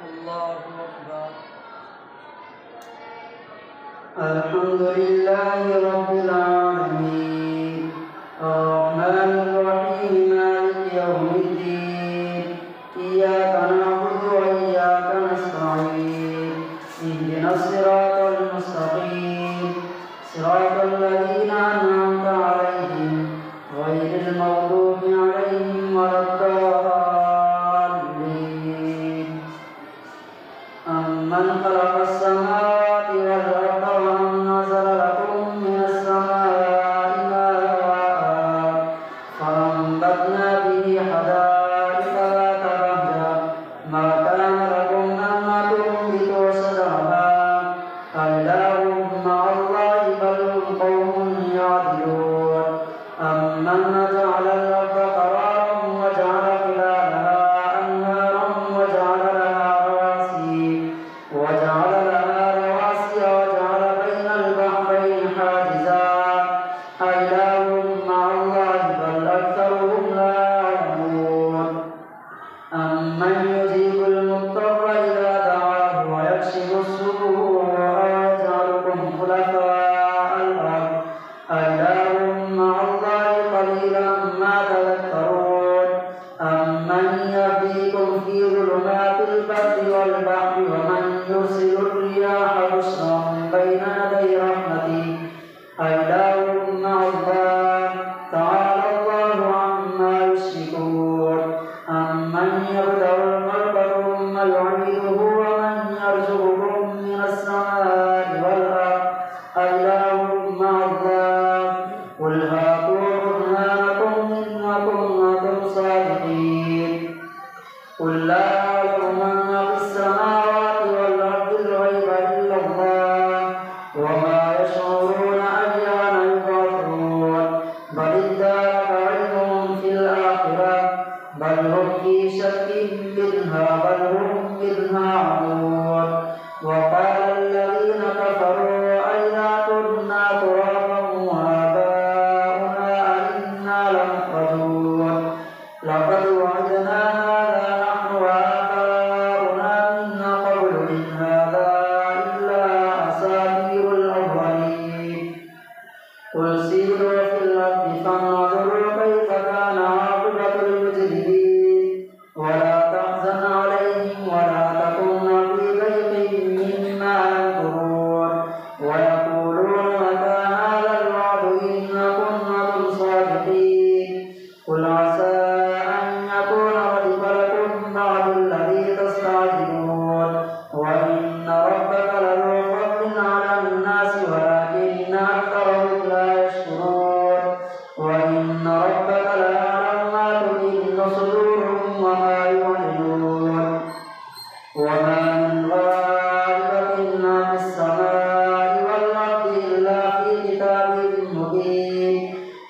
الله أكبر. الحمد لله رب العالمين الرحمن الرحيم مالك يوم الدين إياك نعبد وإياك نستعين اهدنا الصراط المستقيم صراط الذين أنعمت عليهم غير المغضوب عليهم ولا الضالين. أمن خلق السماوات والأرض وأنزل لكم من السماء ماء فأنبتنا به حدائق ذات بهجة ما كان لكم أن تنبتوا شجرها أإله مع الله بل هم قوم يعدلون. أمن جعل الأرض قرارا وجعل خلالها أنهارا وجعل لها رواسي وجعل بين البحرين حاجزا أإله مع الله بل أكثرهم لا يعلمون. أمن يجيب المضطر إذا دعاه ويكشف السوء ويجعلكم خلفاء الأرض أإله مع الله قليلا ما تذكرون. أمن يهديكم في ظلمات البر والبحر ومن يرسل الرياح بشرا بين يدي رحمته أإله مع الله تعالى الله عما يشركون. أمن يبدأ الخلق ثم يعيده ومن يرزقكم من السماء والأرض أإله مع الله قل هاتوا برهانكم إن كنتم صادقين. قل لا يعلم من في السماوات والأرض الغيب إلا الله وما يشعرون أيان يبعثون بل ادارك علمهم في الآخرة بل هم في شك منها بل هم منها عمون. وقال الذين كفروا أئذا كنا ترابا وآباؤنا أئنا لمخرجون لقد وعدنا هذا نحن وآباؤنا من قبل إن هذا إلا أساطير الأولين. قل سيروا في الأرض فانظروا كيف كان عاقبة المجرمين ولا تحزن عليهم ولا تكن في ضيق مما يمكرون ويقولون متى هذا الوعد إن كنتم صادقين. قل عسى أن يكون ردف لكم بعض الذي تستعجلون وإن ربك لذو فضل على الناس ولكن أكثرهم لا يشكرون. وإن ربك ليعلم ما تكن صدورهم وما يعلنون. وما من غائبة إلا في السماء والأرض إلا في كتاب مبين.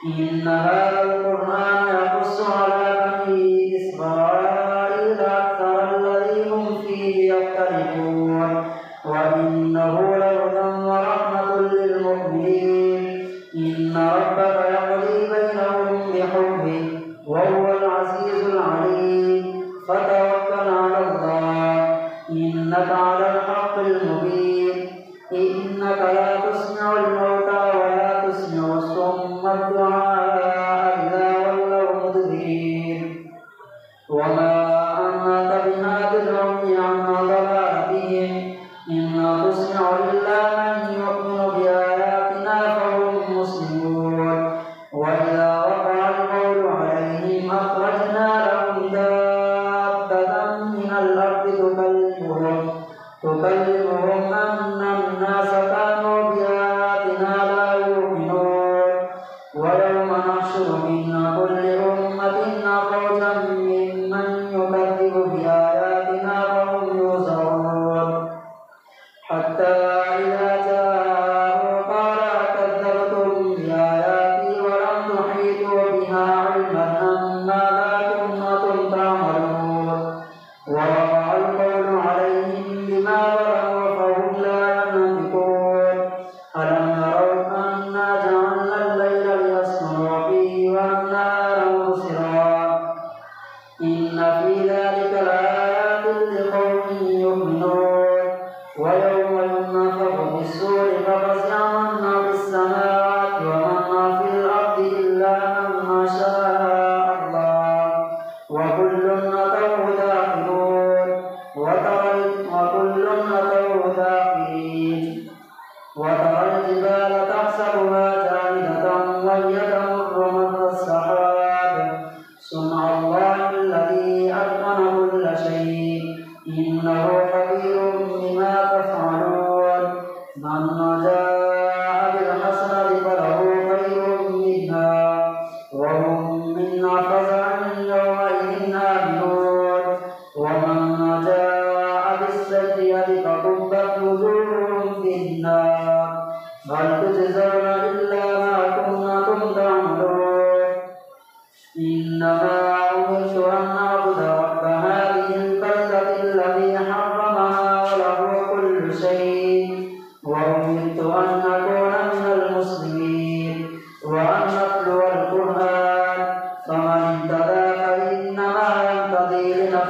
إن هذا القرآن يقص على بني إسرائيل أكثر الذي هم فيه يختلفون وإنه لهدى ورحمة للمؤمنين. إن ربك يقضي بينهم بحكمه وهو العزيز العليم. فتوكل على الله إنك على الحق المبين. إنك لا تسمع الموتى ولا تسمع الصم الدعاء إذا ولوا مدبرين. وما أنت بهاد العمي عن ضلالتهم إن تسمع إلا من يؤمن بآياتنا فهم مسلمون. وإذا وقع القول عليهم أخرجنا لهم دابة من الأرض تكلمهم أن الناس كانوا بآياتنا لا يؤمنون. ويوم نحشر من كل أمة فوجا ممن يكذب بآياتنا فهم يوزعون حتى إذا جاءوا قال أكذبتم بآياتي ولم تحيطوا بها علما أم ماذا كنتم تعملون. ووقع القول عليهم بما ظلموا فهم لا ينطقون.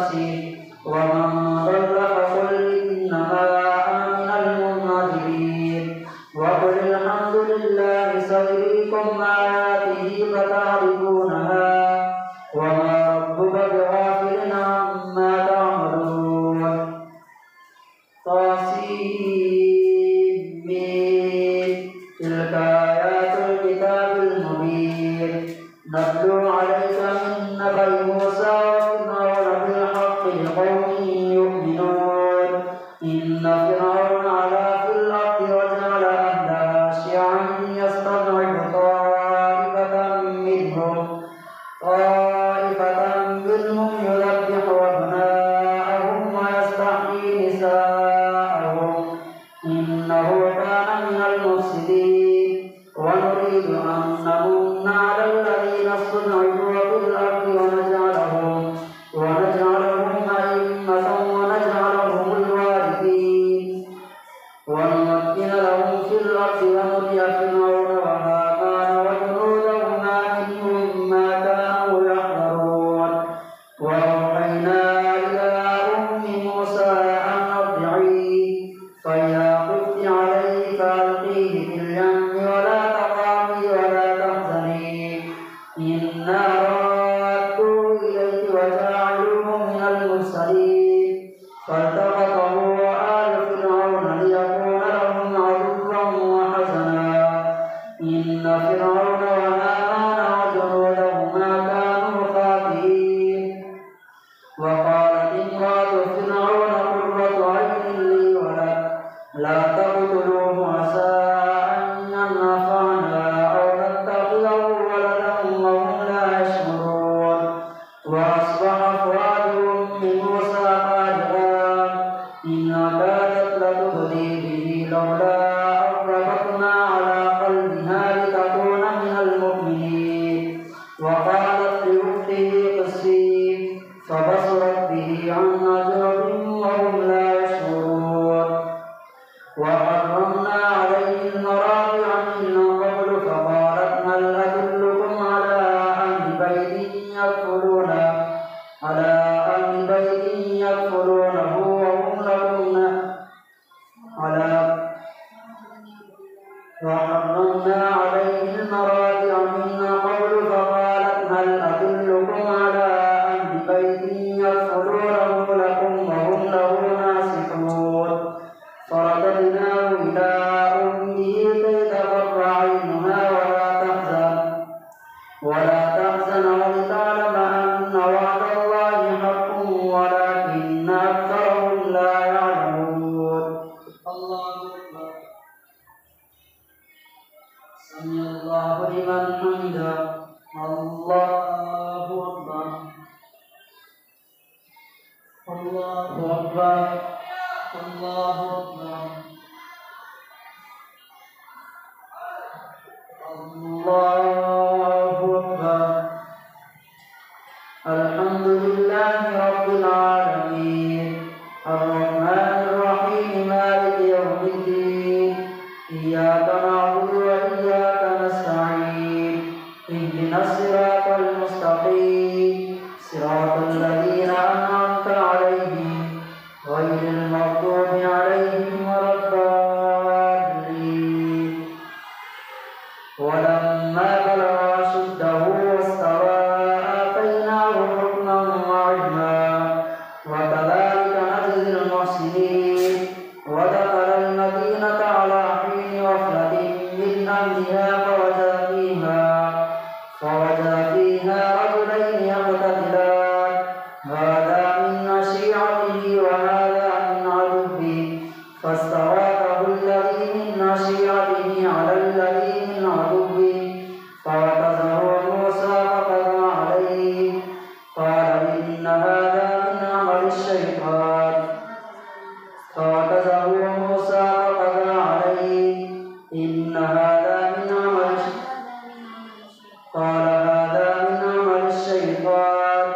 نفسه ومن ضل فقل إنما أنا من المنذرين وقل الحمد لله سيريكم آياته فتعرفونها وما ربك بغافل عما تعملون طاسيم تلك آيات الكتاب المبين نتلو عليك من نبأ موسى وفرعون بالحق لقوم يؤمنون إن فرعون علا في الأرض وجعل أهلها شيعا يستضعف طائفة منهم يذبح أبناءهم ويستحيي نساءهم إنه كان من المفسدين ونريد أن نمن على الذين استضعفوا في الأرض ونجعلهم أئمة ونجعلهم الوارثين ونمكن لهم في الأرض ونري فرعون وهامان وجنودهما منهم ما كانوا يحذرون وأوحينا إلى أم موسى أن أرضعيه فإذا خفت عليه فألقيه في اليم ولا تخافي ولا تحزني إنا رادوه إليك وجاعلوه من المرسلين فالتقطه آل فرعون ليكون لهم عدوا وحزنا إن فرعون وهامان وجنودهما كانوا خاطئين وقالت امرأة فرعون قرة عين لي ولك لا تقتلوه عسى أن ينفعنا أو نتخذه ولدا وهم لا يشعرون وأصبح فؤاد أم موسى فارغا إن كادت لتبدي به لولا أن ربطنا على قلبها لتكون من المؤمنين وقالت لأخته قصي فبصرت به عن أجرب وهم لا يشعرون وحرمنا عليه المراضع من قبل فقالت هل أدلكم على أهل بيت يكفلونه وهم لكم وحرمنا عليه المراضع من قبل فقالت هل أدلكم على أهل بيت يكفلونه لكم وهم له ناصحون فرددناه إلى أمه كي تقر عينها ولا تحزن ولتعلم أن وعد الله حق ولكن أكثرهم لا يعلمون الله أكبر سمع الله لمن حمده الله أكبر الله أكبر الله أكبر الله أكبر الحمد لله رب العالمين الرحمن الرحيم مالك يوم الدين إياك نعبد وإياك نستعين اهدنا الصراط المستقيم صراط الذين أنعمت عليهم غير المغضوب عليهم ولا الضالين ولما بلغ أشده واستوى آتيناه حكما وعلما وكذلك نجزي المحسنين ودخل المدينة على حين غفلة من أهلها فوجد فيها رجلين يقتتلان هذا من شيعته وهذا من عدوه فاستغاثه الذي من شيعته على الذي من عدوه فوكزه موسى فقضى عليه قال إن هذا من عمل الشيطان فوكزه موسى فقضى عليه إن هذا من عمل قال هذا من عمل الشيطان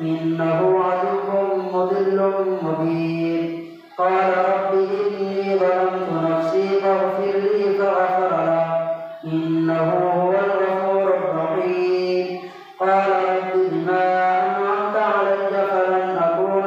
إنه عدو مضل مبين قال رب إني ظلمت نفسي فاغفر لي فغفر له إنه هو الغفور الرحيم قال رب بما أنعمت علي فلن أكون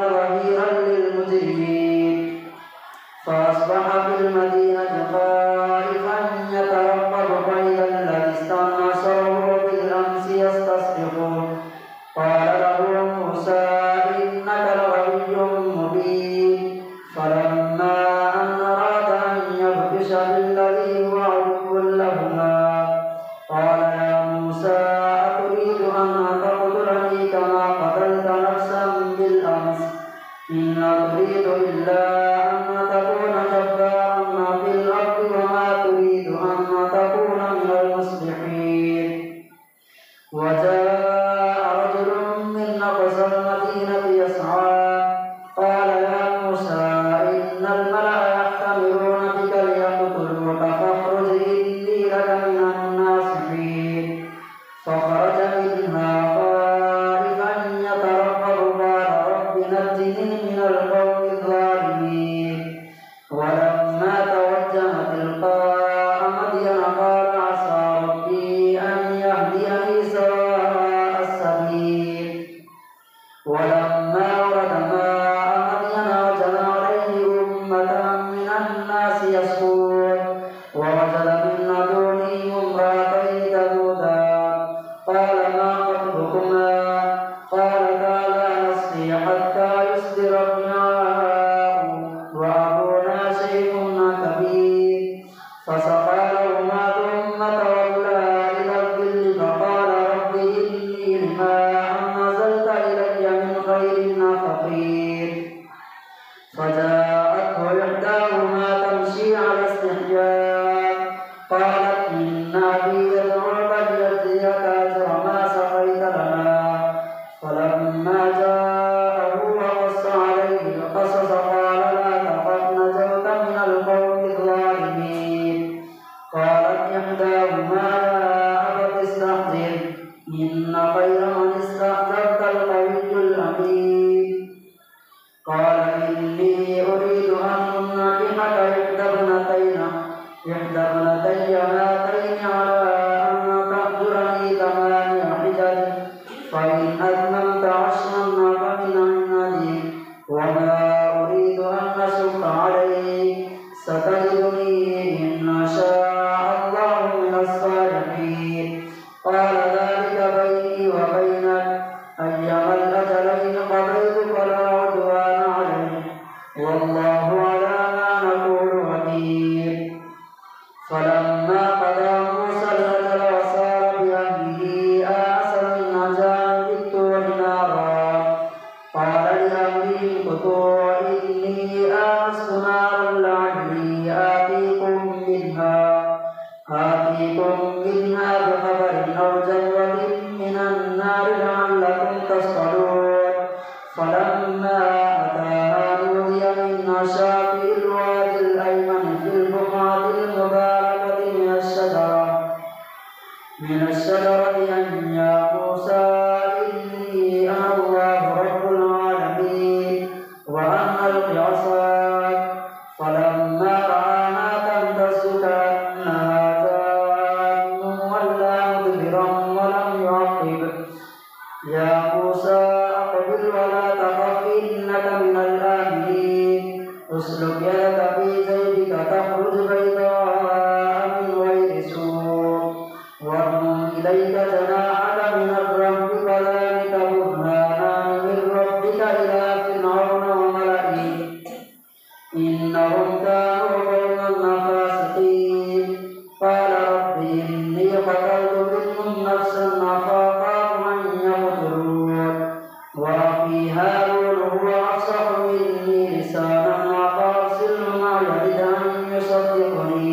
فلما أن أراد أن يبطش بالذي هو عدو لهما قال يا موسى أتريد أن تقتلني كما قتلت نفسا بالأمس إن تريد إلا أن تكون جبارا في الأرض وما تريد أن تكون من المصلحين. وجاء رجل من أقصى المدينة يسعى قال يا موسى إن الملأ يأتمرون بك ليقتلوك فاخرج إني لك من الناصحين. فخرج منها خائفا يترقب قال رب نجني من القوم الظالمين. ولما توجه تلقاء مدين قال عسى ربي أن يهديني سواء السبيل. ولما ورد ماء مدين وجد عليه أمة من الناس يسقون ووجد من دونهم امرأتين تذودان قال ما خطبكما قالتا لا نسقي حتى يصدر الرعاء وأبونا شيخ كبير. فسقى لهما ثم تولى إلى الظل فقال رب إني لما أنزلت إلي من خير فقير. فجاءته إحداهما تمشي على استحياء قالت إن أبي يدعوك ليجزيك أجر ما سقيت لنا. فلما جاءه وقص عليه القصص قال لا تخف نجوت من القوم الظالمين. قالت إحداهما يا أبت استأجره إن خير من استأجرت القوي الأمين. قال إني أريد أن أنكحك إحدى ابنتي هاتين على أن تأجرني 8 حجج فإن أتممت 10 فمن عندي وما أريد أن أشق عليك ستجدني إن شاء الله من الصالحين. قال ذلك بيني وبينك أيما الأجلين قضيت فلا عدوان علي والله على ما نقول وكيل. فلما قضى موسى الأجل وسار بأهله آنس من جانب الطور نارا قال لأهلهم كثوا إني آنست نارا لعلي آتيكم منها بخبر أو جذوة من النار لعلكم تصطلون. فلما أتاها نودي من شاطئ الوادي الأيمن في البقعة المباركة من الشجرة أن يا موسى إني أنا الله رب العالمين وأن ألق عصاك. فلما رآها تمتز كأنها جان ولا مدبرا ولم يعقب يا موسى أقبل ولا تخف إنك من الآمنين. اسلك يدك في جيبك تخرج بيضاء من غير سوء واضم إليك جناحك من الرهب فذلك برهانان من ربك إلى فرعون وملئه إنهم كانوا قوما فاسقين. قال رب إني قتلت منهم نفسا فأخاف أن يقتلون وأخي هارون هو أفصح مني لسانا فأرسله معي يرد أن يصدقني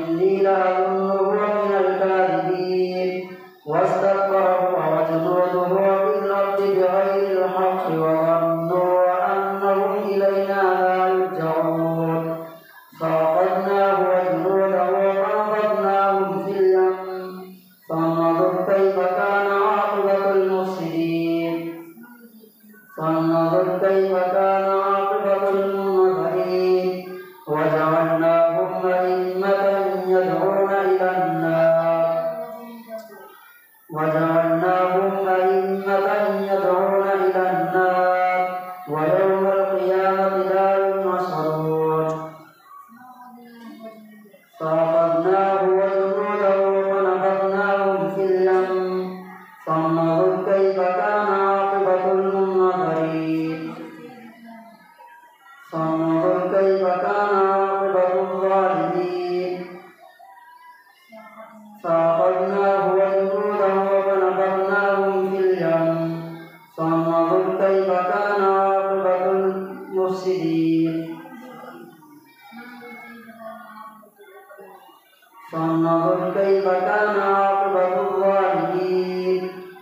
وإني لأظنه من الكاذبين واستكبر هو وجنوده في الأرض بغير الحق وظنوا أنهم إلينا لا يرجعون فأخذناه وجنوده فنبذناهم في اليم فانظر كيف كان عاقبة المفسدين وجعلناهم أئمة يدعون إلى النار ويوم القيامة لا ينصرون فأخذناه وجنوده فنبذناهم في اليم فانظر كيف كان عاقبة الظالمين فأخذناه وجنوده فنبذناهم في اليم فانظر كيف كان عاقبة المفسدين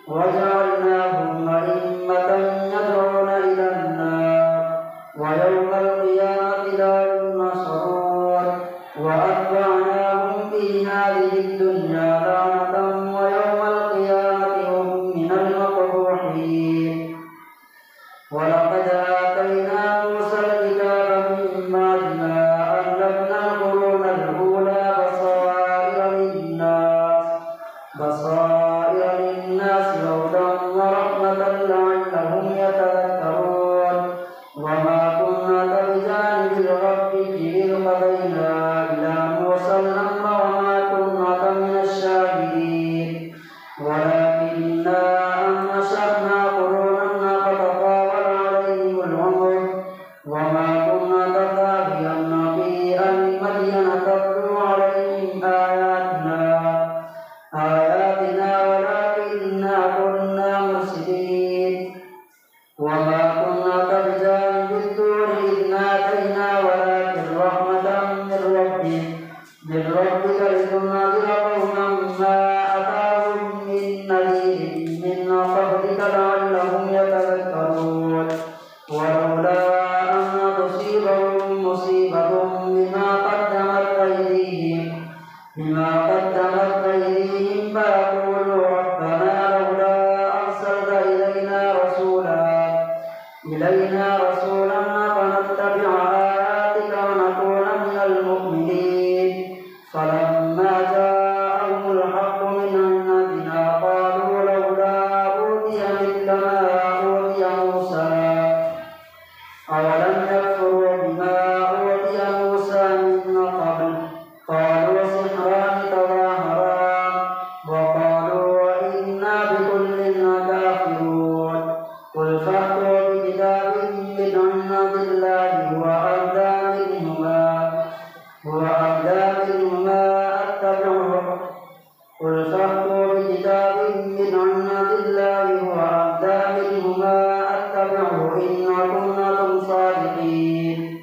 وجعلناهم أئمة يدعون إلى النار ويوم القيامة لا ينصرون وأتبعناهم في هذه الدنيا لعنة ويوم القيامة هم من المقبوحين ولقد آتينا موسى الكتاب من بعد ما أهلكنا القرون الأولى بصائر للناس هدى ورحمة لعلهم يتذكرون وما كنا بجانب الغربي إذ قضينا إلى موسى الأمر وما كنا من الشاهدين ولكننا أنشأنا قرونا فتطاول عليهم العمر وما كنا تتابعا في أهل مدين تتلو عليهم آياتنا ولكننا كنا مرسلين وما كنا بجانب الطور إذ نادينا ولكن رحمة من ربك لتنذر قوما ما أتاهم من نذير من قبلك لعلهم يتذكرون ولولا أن تصيبهم مصيبة بما قدمت أيديهم فيقولوا ربنا لولا أرسلت إلينا رسولا فنتبع آياتك ونكون من المؤمنين فلما جاءهم الحق من عندنا قالوا لولا أوتي مثل ما أوتي موسى أولم يكفروا بما أوتي موسى من قبل قالوا سحران تظاهرا وقالوا إنا بكل كافرون قل فأتوا بكتاب من عند الله هو أهدى منهما أتبعه قل فأتوا بكتاب من عند الله هو أهدى منهما أتبعه إن كنتم صادقين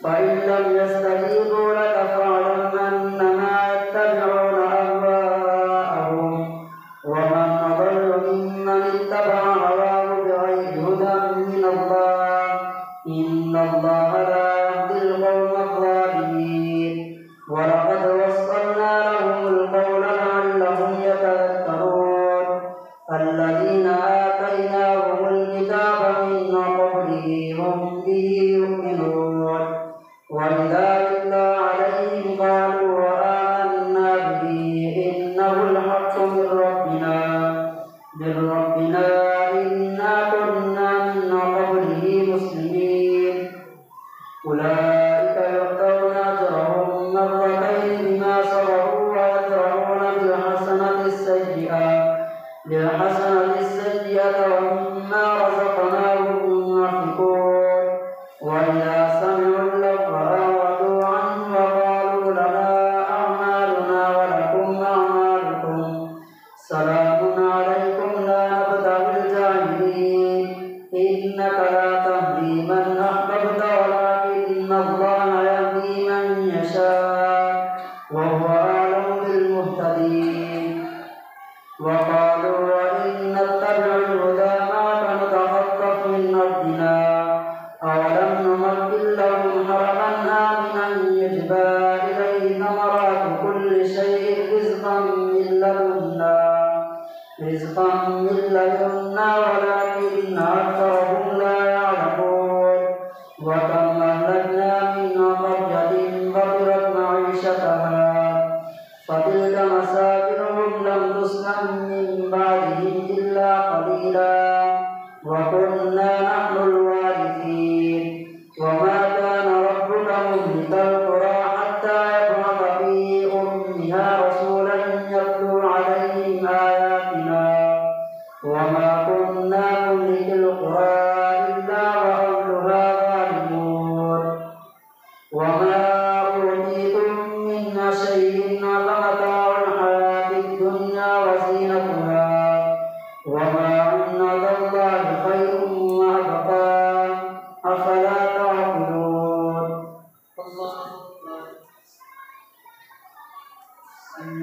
فإن لم يستجيبوا لك فاعلم أنما يتبعون أهواءهم ومن أضل ممن اتبع هواه بغير هدى من الله إن الله لا يهدي القوم الظالمين ولقد وصلنا لهم القول لعلهم يتذكرون الذين آتيناهم الكتاب من قبله هم به يؤمنون وإذا يتلى عليهم قالوا آمنا به إنه الحق من ربنا إنا كنا من قبله مسلمين أولئك يؤتون أجرهم مرتين بما صبروا ويدرؤون بالحسنة السيئة ومما رزقناهم ينفقون وإذا سمعوا اللغو أعرضوا عنه وقالوا لنا أعمالنا ولكم أعمالكم سلام عليكم لا نبتغي الجاهلين إنك لا تهدي من أحببت ولكن الله يهدي من يشاء وهو أعلم بالمهتدين. وقالوا وإن نتبع الهدى معك نتخطف من أرضنا أولم نمكن لهم حرما آمنا يجبى إليه ثمرات كل شيء رزقا من لدنا ولكن أكثرهم لا يعلمون. وكم أهلكنا من قرية بطرت معيشتها فتلك مساكنهم لم تسكن من بعدهم إلا قليلا وكنا نحن الوارثين. وما كان ربك مهلك القرى حتى يبعث في أمها رسولا يتلو عليهم آياتنا وما كنا مهلك القرى إلا وأهلها ظالمون. وما أوتيتم من شيء فمتاع الحياة الدنيا وزينتها وما عند الله خير وأبقى أفلا تعقلون.